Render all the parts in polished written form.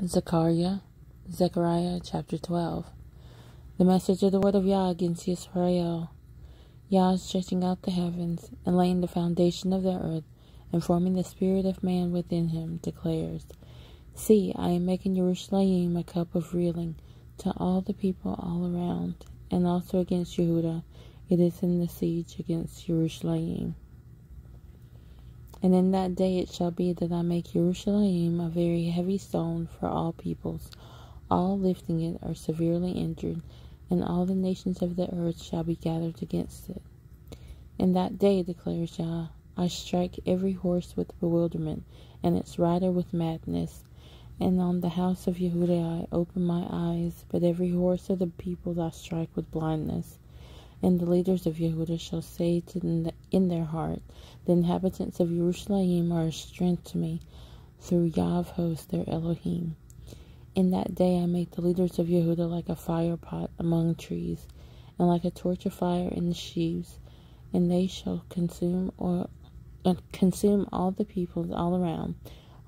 Zechariah chapter 12. The message of the word of Yah against Israel. Yah is stretching out the heavens, and laying the foundation of the earth, and forming the spirit of man within him, declares, See, I am making Jerusalem a cup of reeling to all the people all around, and also against Yehudah. It is in the siege against Jerusalem. And in that day it shall be that I make Jerusalem a very heavy stone for all peoples. All lifting it are severely injured, and all the nations of the earth shall be gathered against it. In that day, declares Yah, I strike every horse with bewilderment, and its rider with madness. And on the house of Yehudah I open my eyes, but every horse of the peoples I strike with blindness. And the leaders of Yehudah shall say in their heart, The inhabitants of Jerusalem are a strength to me, through Yah of hosts their Elohim. In that day I make the leaders of Yehudah like a fire pot among trees, and like a torch of fire in the sheaves, and they shall consume all the peoples all around,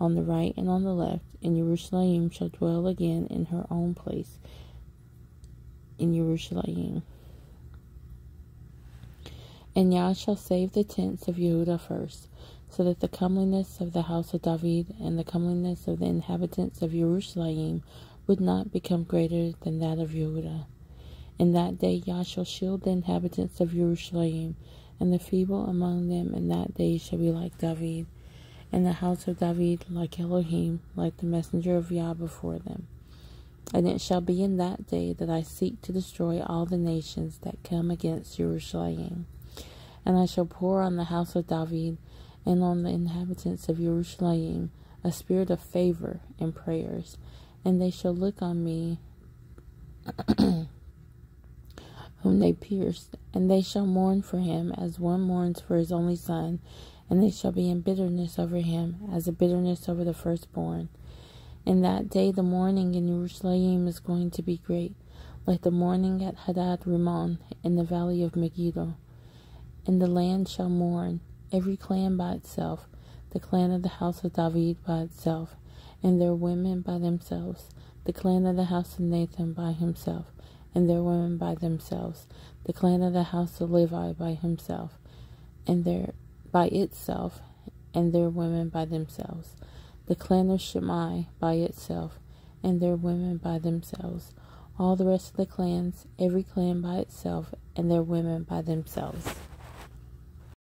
on the right and on the left, and Jerusalem shall dwell again in her own place in Jerusalem. And Yah shall save the tents of Yehudah first, so that the comeliness of the house of David and the comeliness of the inhabitants of Jerusalem would not become greater than that of Yehudah. In that day Yah shall shield the inhabitants of Jerusalem, and the feeble among them in that day shall be like David, and the house of David like Elohim, like the messenger of Yah before them. And it shall be in that day that I seek to destroy all the nations that come against Jerusalem. And I shall pour on the house of David and on the inhabitants of Jerusalem a spirit of favor and prayers, and they shall look on me whom they pierced, and they shall mourn for him as one mourns for his only son, and they shall be in bitterness over him as a bitterness over the firstborn. In that day the mourning in Jerusalem is going to be great, like the mourning at Hadad Rimmon in the valley of Megiddo. And the land shall mourn, every clan by itself, the clan of the house of David by itself, and their women by themselves, the clan of the house of Nathan by himself, and their women by themselves, the clan of the house of Levi by himself, and by itself, and their women by themselves, the clan of Shimei by itself, and their women by themselves, all the rest of the clans, every clan by itself, and their women by themselves.